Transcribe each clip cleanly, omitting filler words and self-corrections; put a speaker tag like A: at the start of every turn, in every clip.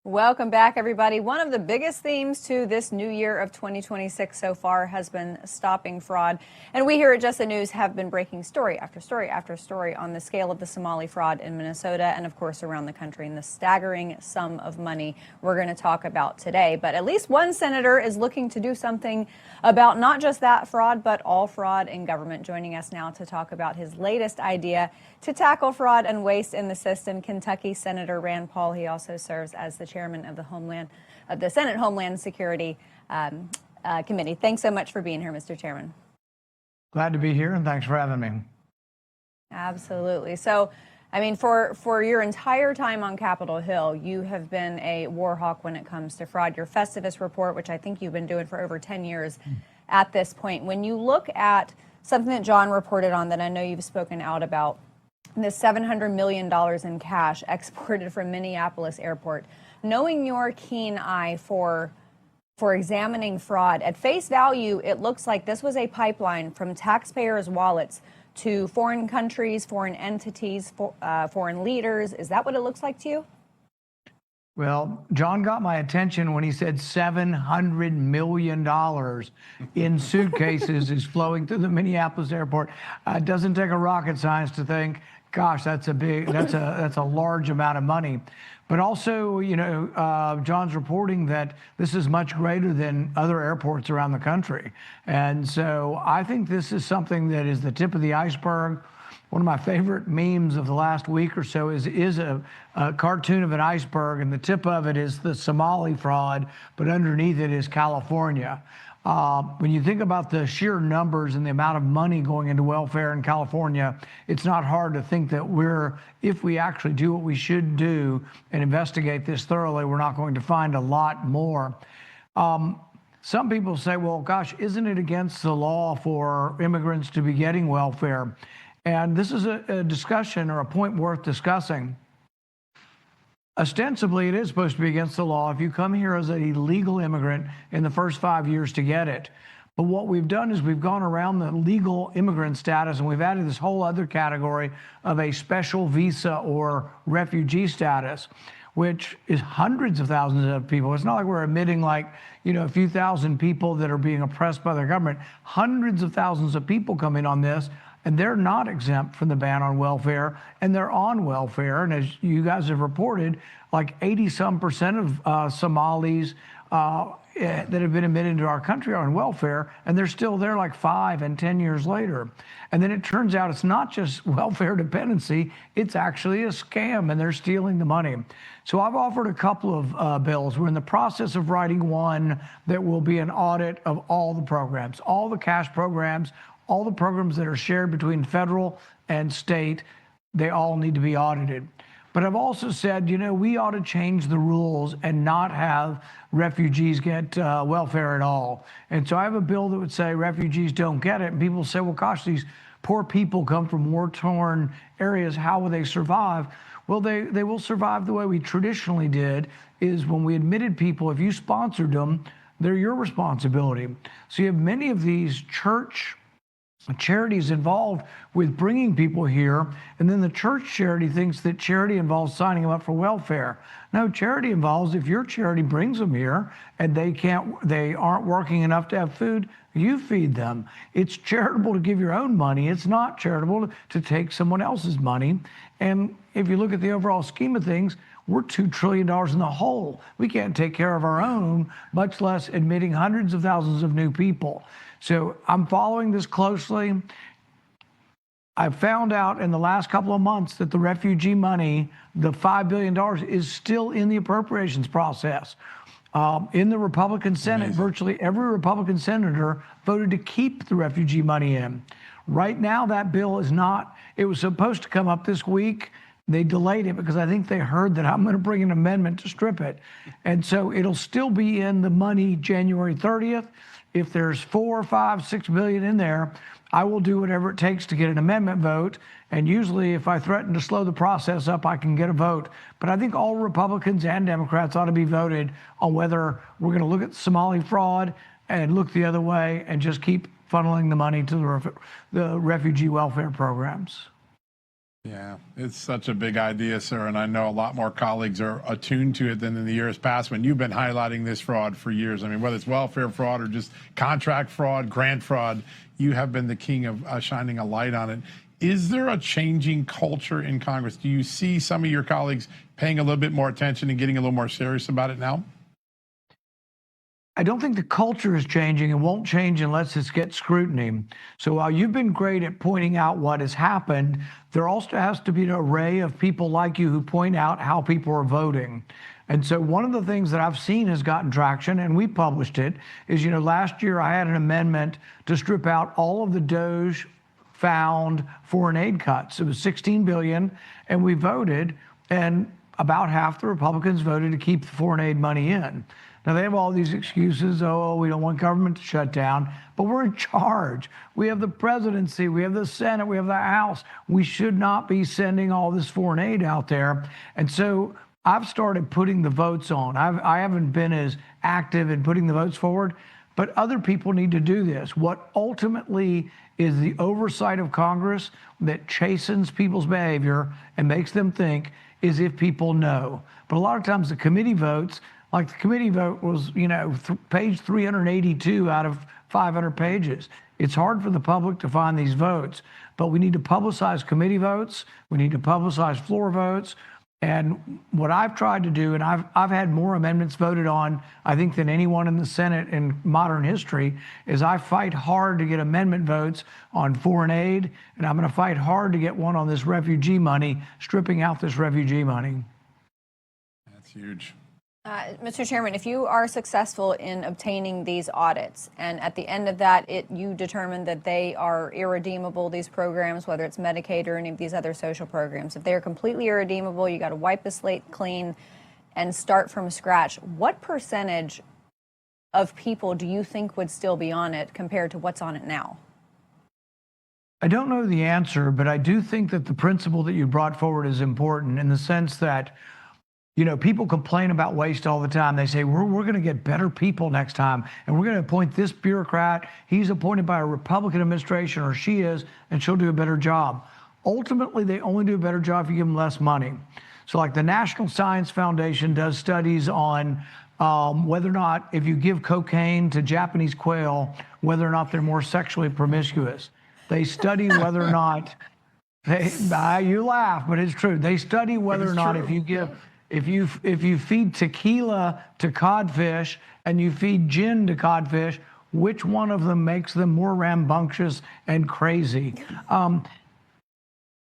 A: Welcome back, everybody. One of the biggest themes to this new year of 2026 so far has been stopping fraud. And we here at Just the News have been breaking story after story after story on the scale of the Somali fraud in Minnesota and, of course, around the country, and the staggering sum of money we're going to talk about today. But at least one senator is looking to do something about not just that fraud, but all fraud in government. Joining us now to talk about his latest idea to tackle fraud and waste in the system, Kentucky Senator Rand Paul. He also serves as the chairman of the Senate Homeland Security Committee. Thanks so much for being here, Mr. Chairman.
B: Glad to be here, and thanks for having me.
A: Absolutely. So, I mean, for your entire time on Capitol Hill, you have been a war hawk when it comes to fraud. Your Festivus report, which I think you've been doing for over 10 years at this point. When you look at something that John reported on that I know you've spoken out about, the $700 million in cash exported from Minneapolis Airport, knowing your keen eye for examining fraud, at face value, it looks like this was a pipeline from taxpayers' wallets to foreign countries, foreign entities, foreign leaders. Is that what it looks like to you?
B: Well, John got my attention when he said $700 million in suitcases is flowing through the Minneapolis airport. It doesn't take a rocket science to think, gosh, that's a large amount of money. But also, John's reporting that this is much greater than other airports around the country. And so I think this is something that is the tip of the iceberg. One of my favorite memes of the last week or so is a cartoon of an iceberg, and the tip of it is the Somali fraud, but underneath it is California. When you think about the sheer numbers and the amount of money going into welfare in California, it's not hard to think that if we actually do what we should do and investigate this thoroughly, we're not going to find a lot more. Some people say, well, gosh, isn't it against the law for immigrants to be getting welfare? And this is a discussion or a point worth discussing. Ostensibly, it is supposed to be against the law if you come here as an illegal immigrant in the first 5 years to get it. But what we've done is we've gone around the legal immigrant status, and we've added this whole other category of a special visa or refugee status, which is hundreds of thousands of people. It's not like we're admitting a few thousand people that are being oppressed by their government. Hundreds of thousands of people come in on this, and they're not exempt from the ban on welfare, and they're on welfare. And as you guys have reported, like 80-some% of Somalis that have been admitted into our country are on welfare, and they're still there like 5 and 10 years later. And then it turns out it's not just welfare dependency, it's actually a scam, and they're stealing the money. So I've offered a couple of bills. We're in the process of writing one that will be an audit of all the programs, all the cash programs, all the programs that are shared between federal and state. They all need to be audited. But I've also said, we ought to change the rules and not have refugees get welfare at all. And so I have a bill that would say refugees don't get it. And people say, well, gosh, these poor people come from war-torn areas. How will they survive? Well, they will survive the way we traditionally did, is when we admitted people, if you sponsored them, they're your responsibility. So you have many of these charities involved with bringing people here, and then the church charity thinks that charity involves signing them up for welfare. No, charity involves if your charity brings them here and they aren't working enough to have food, you feed them. It's charitable to give your own money. It's not charitable to take someone else's money. And if you look at the overall scheme of things, we're $2 trillion in the hole. We can't take care of our own, much less admitting hundreds of thousands of new people. So I'm following this closely. I found out in the last couple of months that the refugee money, the $5 billion, is still in the appropriations process. In the Republican Senate, virtually every Republican senator voted to keep the refugee money in. Right now, that bill is not. It was supposed to come up this week. They delayed it because I think they heard that I'm going to bring an amendment to strip it. And so it'll still be in the money January 30th. If there's 4, 5, 6 billion in there, I will do whatever it takes to get an amendment vote. And usually if I threaten to slow the process up, I can get a vote. But I think all Republicans and Democrats ought to be voted on whether we're going to look at Somali fraud and look the other way and just keep funneling the money to the refugee welfare programs.
C: Yeah, it's such a big idea, sir, and I know a lot more colleagues are attuned to it than in the years past when you've been highlighting this fraud for years. I mean, whether it's welfare fraud or just contract fraud, grant fraud, you have been the king of shining a light on it. Is there a changing culture in Congress? Do you see some of your colleagues paying a little bit more attention and getting a little more serious about it now?
B: I don't think the culture is changing. It won't change unless it gets scrutiny. So while you've been great at pointing out what has happened, there also has to be an array of people like you who point out how people are voting. And so one of the things that I've seen has gotten traction, and we published it, is, last year I had an amendment to strip out all of the DOJ found foreign aid cuts. It was $16 billion, and we voted, and about half the Republicans voted to keep the foreign aid money in. Now, they have all these excuses. Oh, we don't want government to shut down, but we're in charge. We have the presidency, we have the Senate, we have the House. We should not be sending all this foreign aid out there. And so I've started putting the votes on. I haven't been as active in putting the votes forward, but other people need to do this. What ultimately is the oversight of Congress that chastens people's behavior and makes them think is if people know. But a lot of times the committee votes, like the committee vote was, page 382 out of 500 pages. It's hard for the public to find these votes, but we need to publicize committee votes. We need to publicize floor votes. And what I've tried to do, and I've had more amendments voted on, I think, than anyone in the Senate in modern history, is I fight hard to get amendment votes on foreign aid, and I'm going to fight hard to get one on this refugee money, stripping out this refugee money.
C: That's huge.
A: Mr. Chairman, if you are successful in obtaining these audits, and at the end of that, you determine that they are irredeemable, these programs, whether it's Medicaid or any of these other social programs, if they are completely irredeemable, you got to wipe the slate clean and start from scratch. What percentage of people do you think would still be on it compared to what's on it now?
B: I don't know the answer, but I do think that the principle that you brought forward is important in the sense that people complain about waste all the time. They say, we're going to get better people next time, and we're going to appoint this bureaucrat. He's appointed by a Republican administration, or she is, and she'll do a better job. Ultimately, they only do a better job if you give them less money. So like the National Science Foundation does studies on whether or not, if you give cocaine to Japanese quail, whether or not they're more sexually promiscuous. They study whether or not, you laugh, but it's true. They study whether or not if you feed tequila to codfish and you feed gin to codfish, which one of them makes them more rambunctious and crazy?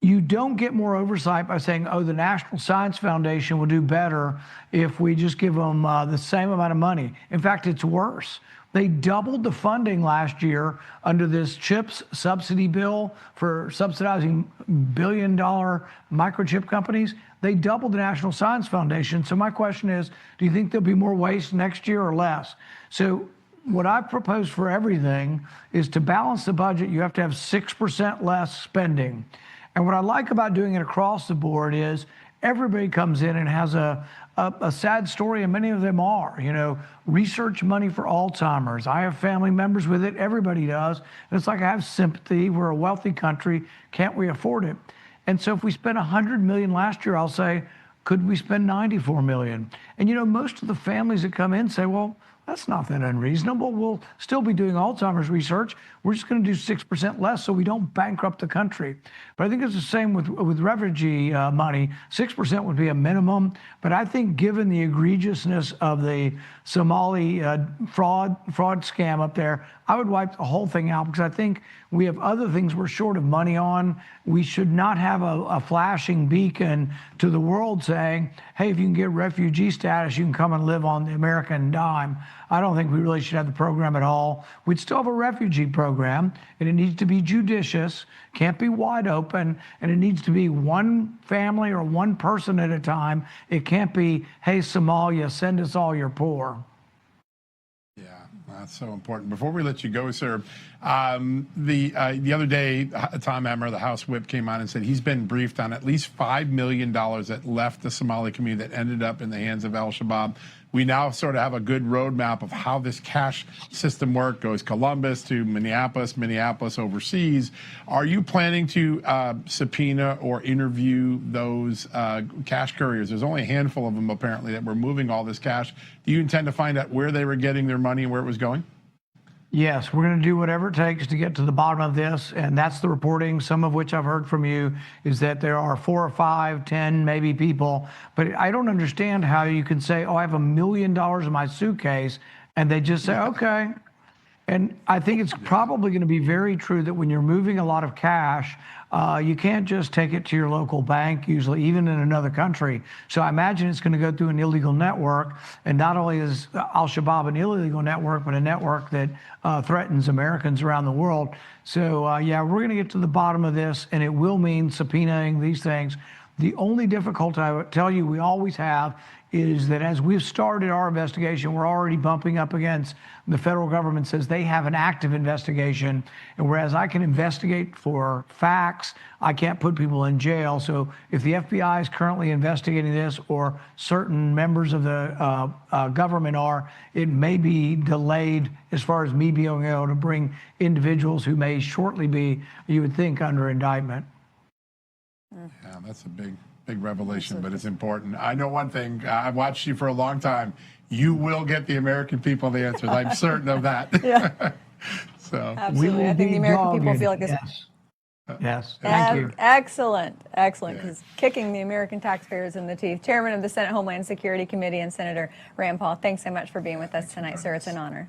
B: You don't get more oversight by saying, oh, the National Science Foundation will do better if we just give them the same amount of money. In fact, it's worse. They doubled the funding last year under this CHIPS subsidy bill for subsidizing billion-dollar microchip companies. They doubled the National Science Foundation. So my question is, do you think there'll be more waste next year or less? So what I've proposed for everything is to balance the budget, you have to have 6% less spending. And what I like about doing it across the board is everybody comes in and has a sad story, and many of them are, research money for Alzheimer's. I have family members with it. Everybody does. And it's like I have sympathy. We're a wealthy country. Can't we afford it? And so if we spent $100 million last year, I'll say, could we spend $94 million? And most of the families that come in say, well, that's not that unreasonable. We'll still be doing Alzheimer's research. We're just going to do 6% less so we don't bankrupt the country. But I think it's the same with refugee money. 6% would be a minimum. But I think given the egregiousness of the Somali fraud scam up there, I would wipe the whole thing out because I think we have other things we're short of money on. We should not have a flashing beacon to the world saying, hey, if you can get refugee status, you can come and live on the American dime. I don't think we really should have the program at all. We'd still have a refugee program, and it needs to be judicious, can't be wide open, and it needs to be one family or one person at a time. It can't be, hey, Somalia, send us all your poor.
C: Yeah, that's so important. Before we let you go, sir, the other day, Tom Emmer, the House Whip, came on and said he's been briefed on at least $5 million that left the Somali community that ended up in the hands of al-Shabaab. we now sort of have a good roadmap of how this cash system works. Goes Columbus to Minneapolis, Minneapolis overseas. Are you planning to subpoena or interview those cash couriers? There's only a handful of them apparently that were moving all this cash. Do you intend to find out where they were getting their money and where it was going?
B: Yes, we're going to do whatever it takes to get to the bottom of this, and that's the reporting, some of which I've heard from you, is that there are 4 or 5, 10 maybe people. But I don't understand how you can say, oh, I have $1 million in my suitcase, and they just say, okay. And I think it's probably going to be very true that when you're moving a lot of cash, you can't just take it to your local bank, usually even in another country. So I imagine it's going to go through an illegal network. And not only is Al-Shabaab an illegal network, but a network that threatens Americans around the world. So yeah, we're going to get to the bottom of this, and it will mean subpoenaing these things. The only difficulty I would tell you we always have is that as we've started our investigation, we're already bumping up against the federal government says they have an active investigation. And whereas I can investigate for facts, I can't put people in jail. So if the FBI is currently investigating this or certain members of the government are, it may be delayed as far as me being able to bring individuals who may shortly be, you would think, under indictment.
C: Yeah, that's a big revelation, but it's important. I know one thing. I've watched you for a long time. You will get the American people the answers. I'm certain of that.
A: Yeah.
C: So
A: absolutely. I think the American people feel like this.
B: Yes. Yes. Thank you.
A: Excellent. Excellent. Because kicking the American taxpayers in the teeth. Chairman of the Senate Homeland Security Committee and Senator Rand Paul, thanks so much for being with us tonight, sir. It's an honor.